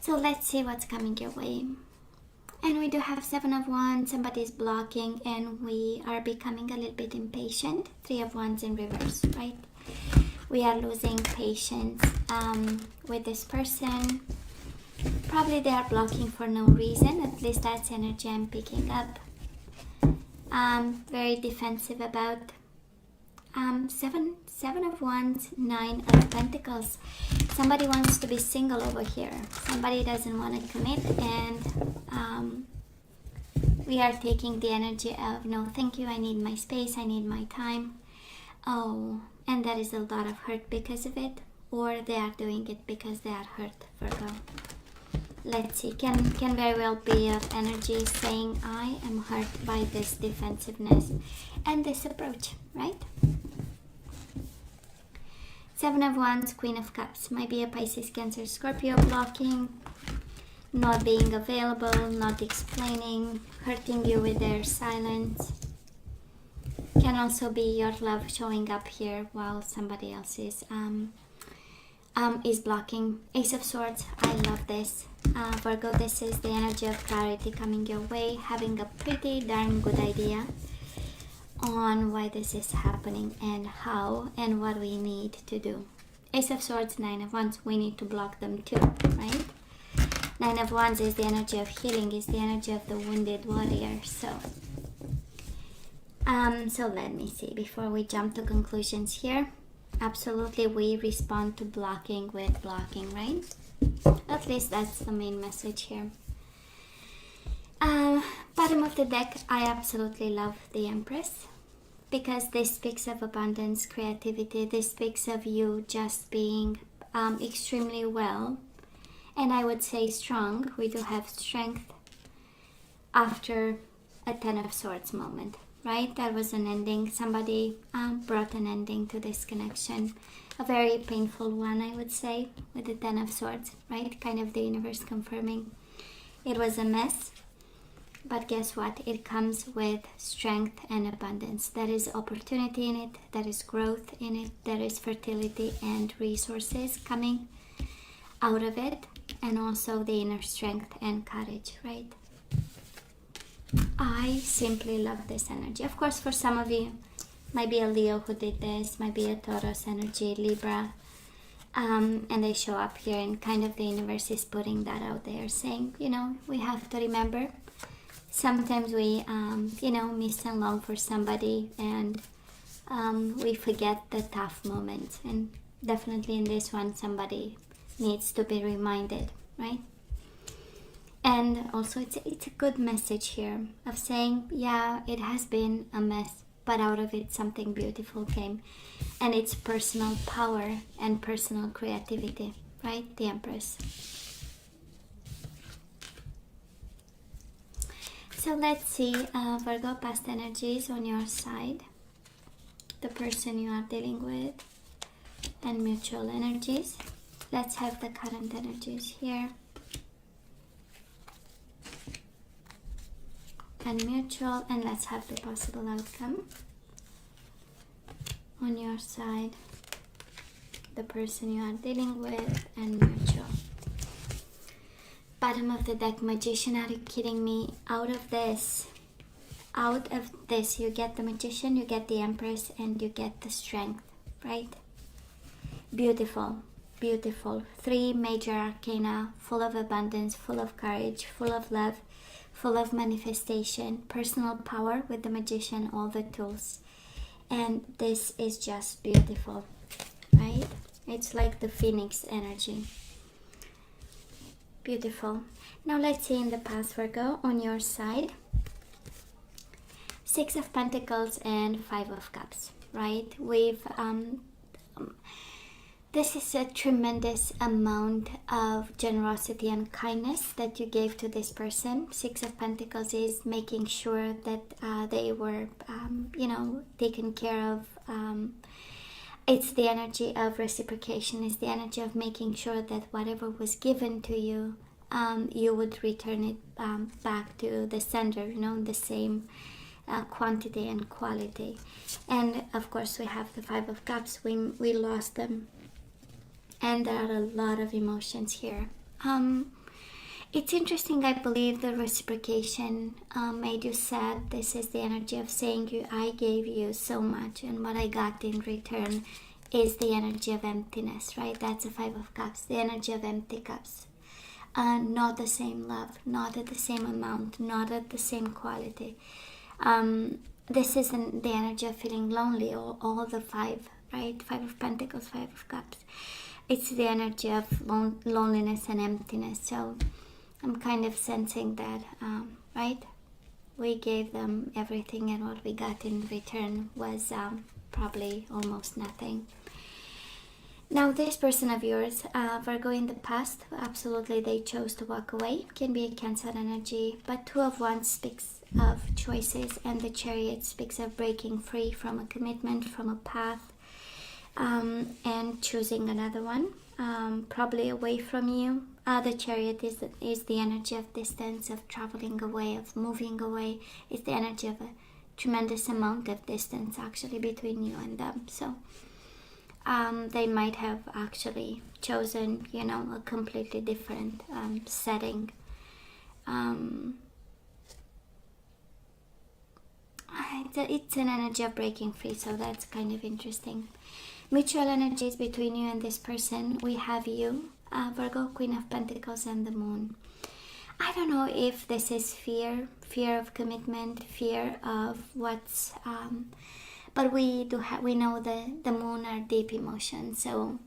So let's see what's coming your way. And we do have Seven of Wands, somebody's blocking, and we are becoming a little bit impatient. Three of Wands in reverse, right? We are losing patience with this person. Probably they are blocking for no reason, at least that's energy I'm picking up. Very defensive about seven of Wands, Nine of Pentacles. Somebody wants to be single over here. Somebody doesn't want to commit, and we are taking the energy of no thank you, I need my space, I need my time. Oh, and there is a lot of hurt because of it, or they are doing it because they are hurt, Virgo. Let's see, can very well be of energy saying I am hurt by this defensiveness and this approach, right? Seven of Wands, Queen of Cups. Might be a Pisces, Cancer, Scorpio blocking, not being available, not explaining, hurting you with their silence. Can also be your love showing up here while somebody else is blocking. Ace of Swords, I love this. Virgo, this is the energy of clarity coming your way, having a pretty darn good idea on why this is happening and how and what we need to do. Ace of Swords, Nine of Wands, we need to block them too, right? Nine of Wands is the energy of healing, is the energy of the wounded warrior. So let me see, before we jump to conclusions here, absolutely we respond to blocking with blocking, right? At least that's the main message here. Bottom of the deck, I absolutely love the Empress, because this speaks of abundance, creativity. This speaks of you just being extremely well, and I would say strong. We do have strength after a Ten of Swords moment, right? That was an ending. Somebody brought an ending to this connection. A very painful one, I would say, with the Ten of Swords, right? Kind of the universe confirming it was a mess. But guess what? It comes with strength and abundance. There is opportunity in it. There is growth in it. There is fertility and resources coming out of it. And also the inner strength and courage, right? I simply love this energy. Of course, for some of you, might be a Leo who did this, might be a Taurus energy, Libra. And they show up here, and kind of the universe is putting that out there, saying, we have to remember, sometimes we, miss and long for somebody, and we forget the tough moments. And definitely in this one, somebody needs to be reminded, right? And also it's a good message here of saying, yeah, it has been a mess, but out of it something beautiful came. And it's personal power and personal creativity, right? The Empress. So let's see, Virgo, past energies on your side, the person you are dealing with, and mutual energies. Let's have the current energies here. And mutual, and let's have the possible outcome on your side, the person you are dealing with, and mutual. Bottom of the deck, Magician. Are you kidding me? Out of this you get the Magician, you get the Empress, and you get the strength, right? Beautiful, beautiful. Three major arcana, full of abundance, full of courage, full of love, full of manifestation, personal power with the Magician, all the tools. And this is just beautiful, right? It's like the Phoenix energy. Beautiful. Now let's see in the past, Virgo, on your side. Six of Pentacles and Five of Cups, right? We've this is a tremendous amount of generosity and kindness that you gave to this person. Six of Pentacles is making sure that they were, taken care of. It's the energy of reciprocation. It's the energy of making sure that whatever was given to you, you would return it back to the sender, the same quantity and quality. And of course, we have the Five of Cups. We lost them. And there are a lot of emotions here. It's interesting. I believe the reciprocation made you sad. This is the energy of saying you, I gave you so much, and what I got in return is the energy of emptiness, right? That's a Five of Cups, the energy of empty cups. Not the same love, not at the same amount, not at the same quality. This isn't the energy of feeling lonely, or all the five, right? Five of Pentacles, Five of Cups. It's the energy of loneliness and emptiness. So I'm kind of sensing that, right? We gave them everything, and what we got in return was probably almost nothing. Now, this person of yours, Virgo, in the past, absolutely they chose to walk away. Can be a Cancer energy, but Two of Wands speaks of choices, and the Chariot speaks of breaking free from a commitment, from a path, and choosing another one, probably away from you. The Chariot is the energy of distance, of traveling away, of moving away. It's the energy of a tremendous amount of distance actually between you and them. So they might have actually chosen, a completely different setting. It's an energy of breaking free, so that's kind of interesting. Mutual energies between you and this person. We have you, Virgo, Queen of Pentacles, and the Moon. I don't know if this is fear of commitment, fear of what's... but we know the Moon are deep emotions. So,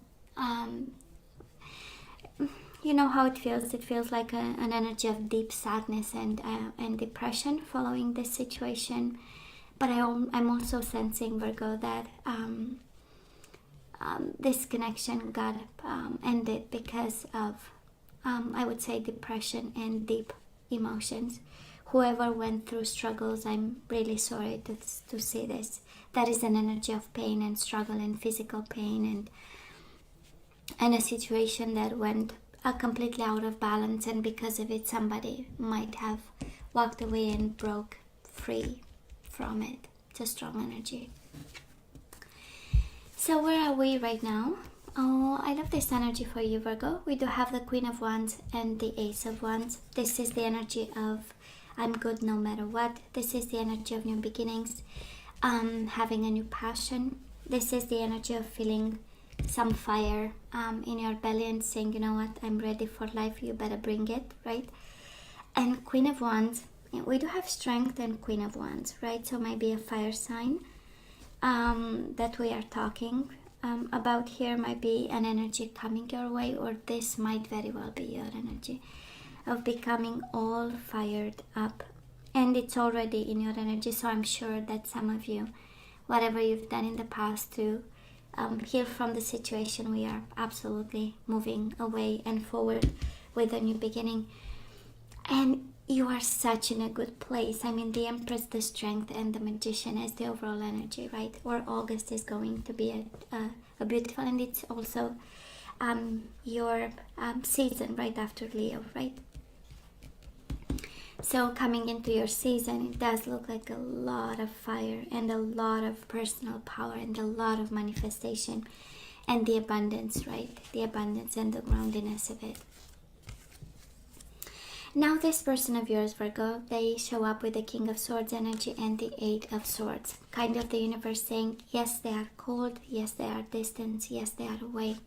you know how it feels. It feels like an energy of deep sadness and depression following this situation. But I'm also sensing, Virgo, that this connection got ended because of, I would say, depression and deep emotions. Whoever went through struggles, I'm really sorry to say this. That is an energy of pain and struggle and physical pain and a situation that went completely out of balance, and because of it somebody might have walked away and broke free from it. It's a strong energy. So where are we right now? Oh, I love this energy for you, Virgo. We do have the Queen of Wands and the Ace of Wands. This is the energy of I'm good no matter what. This is the energy of new beginnings, having a new passion. This is the energy of feeling some fire in your belly and saying, you know what, I'm ready for life, you better bring it, right? And Queen of Wands, we do have strength and Queen of Wands, right? So maybe a fire sign that we are talking about here might be an energy coming your way, or this might very well be your energy of becoming all fired up, and it's already in your energy. So I'm sure that some of you, whatever you've done in the past to heal from the situation, we are absolutely moving away and forward with a new beginning, and you are such in a good place. I mean, the Empress, the Strength, and the Magician as the overall energy, right? Or August is going to be a beautiful, and it's also your season right after Leo, right? So coming into your season, it does look like a lot of fire and a lot of personal power and a lot of manifestation and the abundance, right? The abundance and the groundiness of it. Now this person of yours, Virgo, they show up with the King of Swords energy and the Eight of Swords. Kind of the universe saying, yes, they are cold, yes, they are distant, yes, they are away.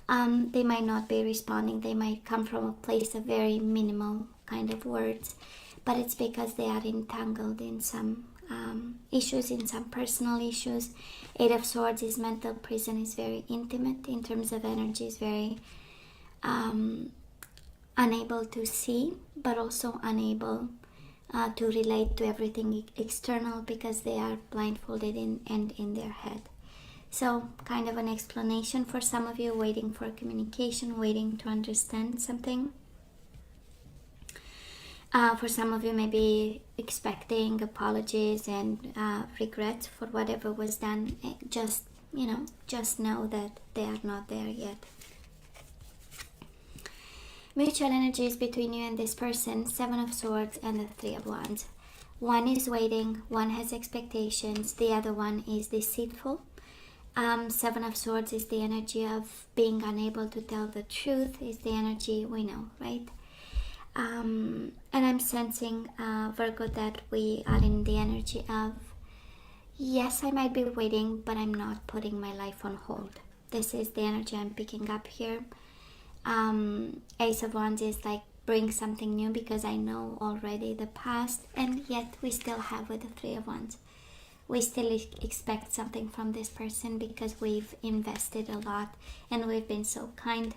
They might not be responding. They might come from a place of very minimal kind of words, but it's because they are entangled in some issues, in some personal issues. Eight of Swords is mental prison, is very intimate in terms of energy, is very unable to see, but also unable to relate to everything external because they are blindfolded in their head. So kind of an explanation for some of you, waiting for communication, waiting to understand something. For some of you, maybe expecting apologies and regrets for whatever was done. Just know that they are not there yet. Mutual energies between you and this person, Seven of Swords and the Three of Wands. One is waiting, one has expectations, the other one is deceitful. Seven of Swords is the energy of being unable to tell the truth, is the energy we know, right? And I'm sensing, Virgo, that we are in the energy of, yes, I might be waiting, but I'm not putting my life on hold. This is the energy I'm picking up here. Ace of Wands is like, bring something new, because I know already the past, and yet we still have with the Three of Wands. We still expect something from this person because we've invested a lot and we've been so kind.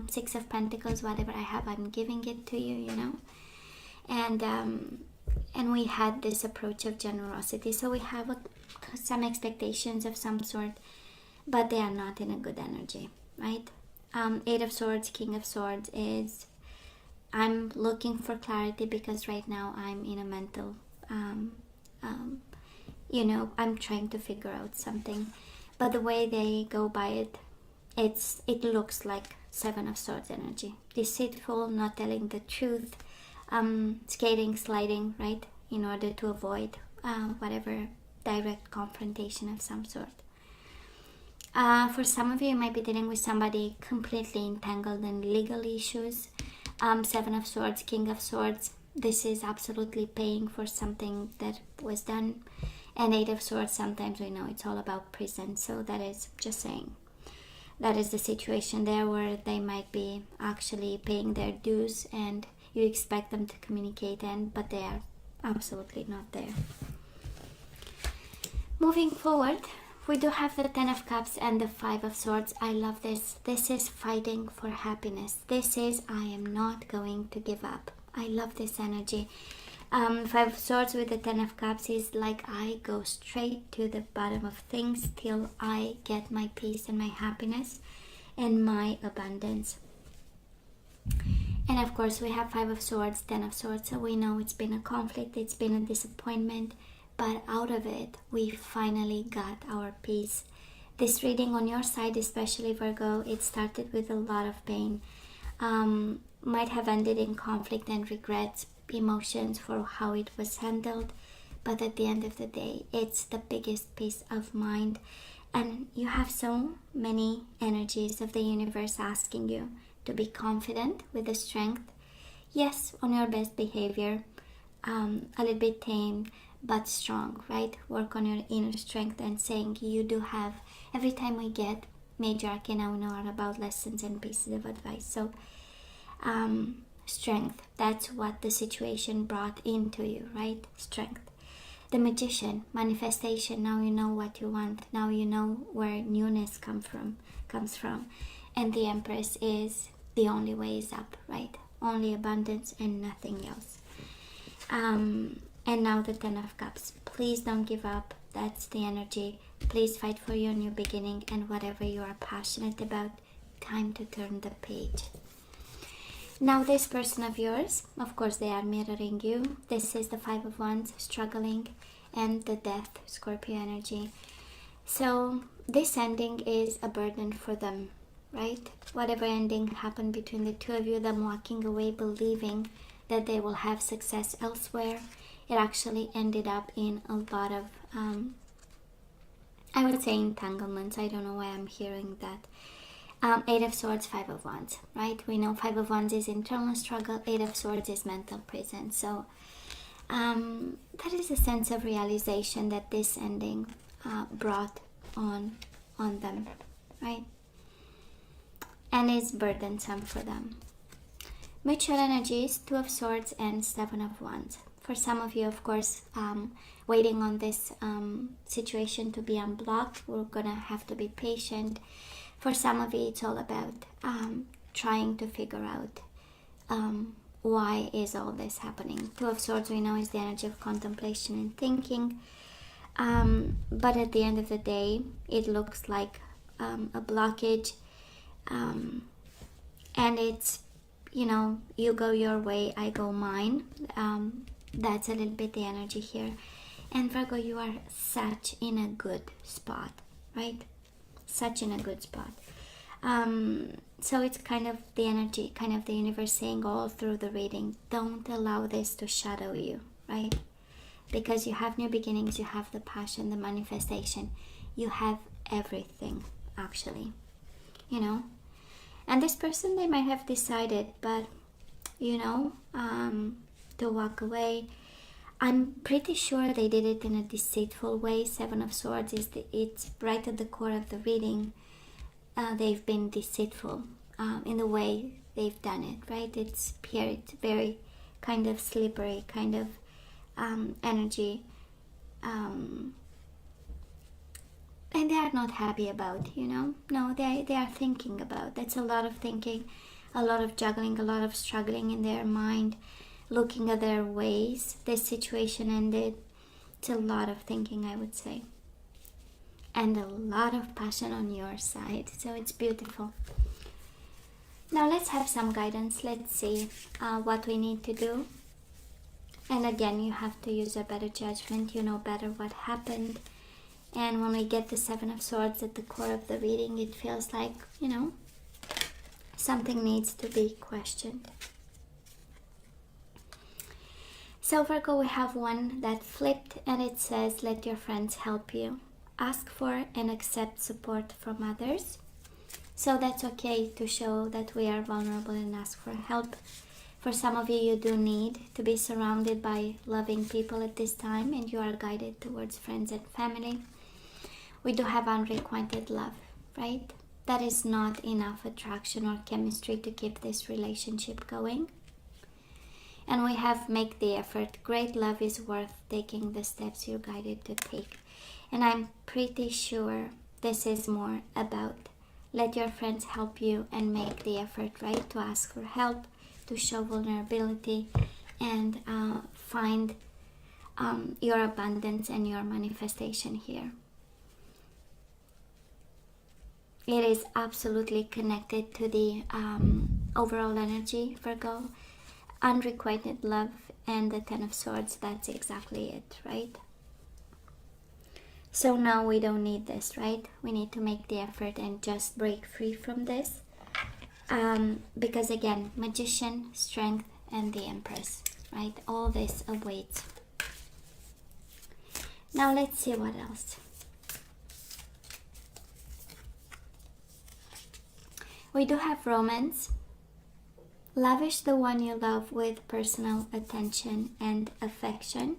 Six of Pentacles, whatever I have, I'm giving it to you, you know. And we had this approach of generosity, so we have some expectations of some sort, but they are not in a good energy, right? Eight of Swords, King of Swords is, I'm looking for clarity because right now I'm in a mental, you know, I'm trying to figure out something, but the way they go by it, it looks like Seven of Swords energy. Deceitful, not telling the truth, skating, sliding, right, in order to avoid whatever direct confrontation of some sort. For some of you, you might be dealing with somebody completely entangled in legal issues. Seven of Swords, King of Swords, this is absolutely paying for something that was done. And Eight of Swords, sometimes we know it's all about prison, so that is just saying. That is the situation there where they might be actually paying their dues and you expect them to communicate, but they are absolutely not there. Moving forward, we do have the Ten of Cups and the Five of Swords. I love this. This is fighting for happiness. This is, I am not going to give up. I love this energy. Five of Swords with the Ten of Cups is like, I go straight to the bottom of things till I get my peace and my happiness and my abundance. And of course we have Five of Swords, Ten of Swords, so we know it's been a conflict, it's been a disappointment, but out of it we finally got our peace. This reading on your side, especially Virgo, it started with a lot of pain, might have ended in conflict and regrets, emotions for how it was handled, but at the end of the day, it's the biggest peace of mind. And you have so many energies of the universe asking you to be confident with the strength. Yes, on your best behavior, a little bit tame, but strong, right? Work on your inner strength and saying you do have, every time we get major arcana, we know about lessons and pieces of advice. So, strength, that's what the situation brought into you, right? Strength. The Magician, manifestation. Now you know what you want. Now you know where newness comes from. And the Empress is, the only way is up, right? Only abundance and nothing else. And now the Ten of Cups. Please don't give up. That's the energy. Please fight for your new beginning and whatever you are passionate about. Time to turn the page. Now this person of yours, of course they are mirroring you. This is the Five of Wands, struggling, and the Death, Scorpio energy. So this ending is a burden for them, right? Whatever ending happened between the two of you, them walking away believing that they will have success elsewhere, it actually ended up in a lot of, I would say, entanglements. I don't know why I'm hearing that. Eight of Swords, Five of Wands, right? We know Five of Wands is internal struggle, Eight of Swords is mental prison. So that is a sense of realization that this ending brought on them, right? And is burdensome for them. Mutual energies, Two of Swords and Seven of Wands. For some of you, of course, waiting on this situation to be unblocked, we're gonna have to be patient. For some of you, it's all about trying to figure out why is all this happening. Two of Swords, we know, is the energy of contemplation and thinking. But at the end of the day, it looks like a blockage. And it's, you know, you go your way, I go mine. That's a little bit the energy here. And Virgo, you are such in a good spot, right? Such in a good spot. So it's kind of the energy, kind of the universe saying all through the reading, don't allow this to shadow you, right? Because you have new beginnings, you have the passion, the manifestation, you have everything, actually, you know. And this person, they might have decided, but you know, to walk away. I'm pretty sure they did it in a deceitful way. Seven of Swords it's right at the core of the reading. They've been deceitful in the way they've done it, right? It's here, it's very kind of slippery kind of energy. And they are not happy about, you know. No, they are thinking about. That's a lot of thinking, a lot of juggling, a lot of struggling in their mind, looking at their ways. This situation ended. It's a lot of thinking, I would say, and a lot of passion on your side. So it's beautiful. Now let's have some guidance. Let's see what we need to do. And again, you have to use a better judgment. You know better what happened. And when we get the Seven of Swords at the core of the reading, it feels like, you know, something needs to be questioned. So Virgo, we have one that flipped, and it says, let your friends help you. Ask for and accept support from others. So that's okay to show that we are vulnerable and ask for help. For some of you, you do need to be surrounded by loving people at this time, and you are guided towards friends and family. We do have unrequited love, right? That is not enough attraction or chemistry to keep this relationship going. And we have make the effort. Great love is worth taking the steps you're guided to take. And I'm pretty sure this is more about let your friends help you and make the effort, right? To ask for help, to show vulnerability, and find your abundance and your manifestation here. It is absolutely connected to the overall energy, Virgo. Unrequited love and the Ten of Swords, that's exactly it, right? So now we don't need this, right? We need to make the effort and just break free from this. Because again, Magician, Strength, and the Empress, right? All this awaits. Now let's see what else. We do have Romance. Lavish the one you love with personal attention and affection.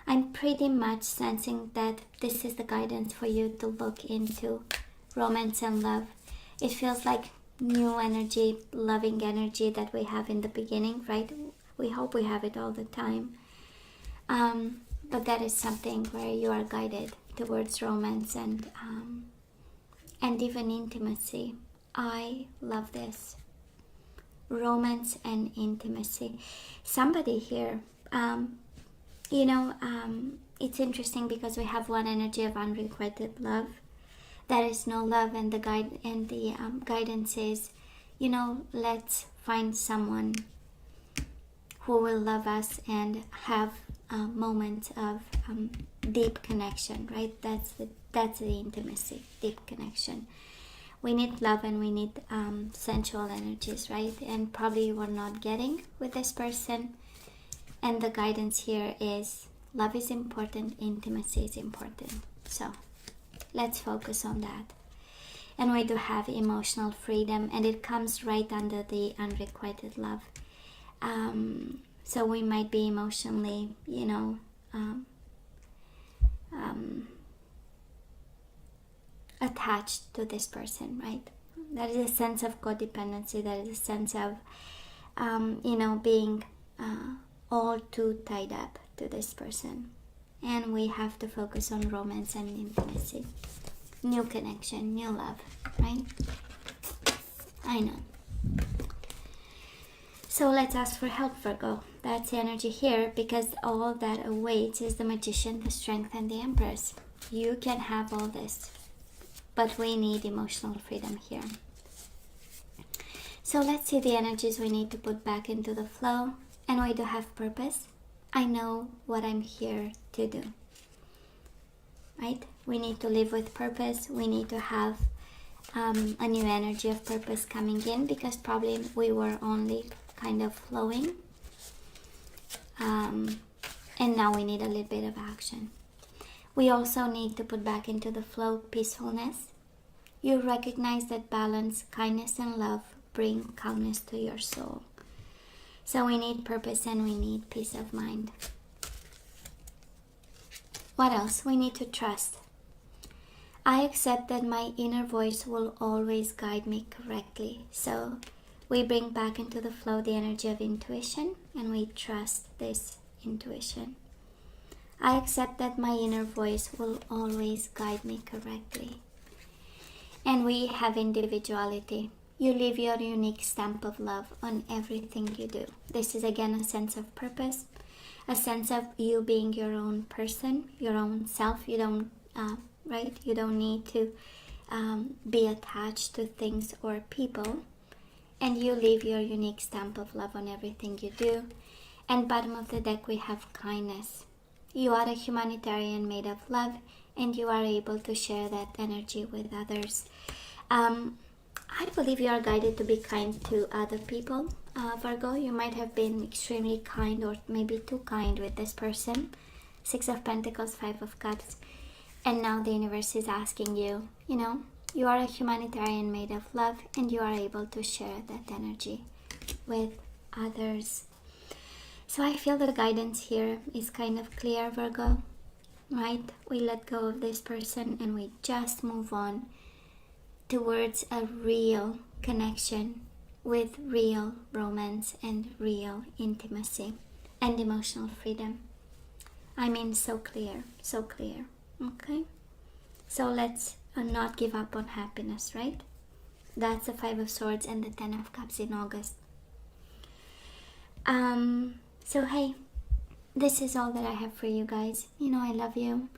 I'm pretty much sensing that this is the guidance for you to look into romance and love. It feels like new energy, loving energy that we have in the beginning, right? We hope we have it all the time. But that is something where you are guided towards romance and even intimacy. I love this. Romance and intimacy. Somebody here, it's interesting because we have one energy of unrequited love. There is no love, and the guidance is, let's find someone who will love us and have moments of deep connection, right? That's the intimacy, deep connection. We need love and we need sensual energies, right? And probably you are not getting with this person. And the guidance here is love is important, intimacy is important. So let's focus on that. And we do have emotional freedom, and it comes right under the unrequited love. So we might be emotionally, attached to this person, right? There is a sense of codependency. There is a sense of, being all too tied up to this person. And we have to focus on romance and intimacy. New connection, new love, right? I know. So let's ask for help, Virgo. That's the energy here, because all that awaits is the Magician, the Strength, and the Empress. You can have all this, but we need emotional freedom here. So let's see the energies we need to put back into the flow. And we do have purpose. I know what I'm here to do, right? We need to live with purpose. We need to have a new energy of purpose coming in, because probably we were only kind of flowing. And now we need a little bit of action. We also need to put back into the flow peacefulness. You recognize that balance, kindness, and love bring calmness to your soul. So we need purpose and we need peace of mind. What else? We need to trust. I accept that my inner voice will always guide me correctly. So we bring back into the flow the energy of intuition and we trust this intuition. I accept that my inner voice will always guide me correctly. And we have individuality. You leave your unique stamp of love on everything you do. This is again a sense of purpose, a sense of you being your own person, your own self. You don't, right? You don't need to be attached to things or people. And you leave your unique stamp of love on everything you do. And bottom of the deck we have kindness. You are a humanitarian made of love, and you are able to share that energy with others. I believe you are guided to be kind to other people. Virgo, you might have been extremely kind or maybe too kind with this person. 6 of Pentacles, 5 of Cups. And now the universe is asking you, you are a humanitarian made of love and you are able to share that energy with others. So I feel the guidance here is kind of clear, Virgo, right? We let go of this person and we just move on towards a real connection with real romance and real intimacy and emotional freedom. I mean, so clear, okay? So let's not give up on happiness, right? That's the 5 of Swords and the 10 of Cups in August. So hey, this is all that I have for you guys. I love you.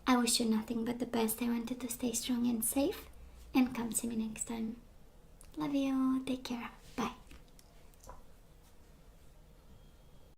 I wish you nothing but the best. I want you to stay strong and safe. And come see me next time. Love you. Take care.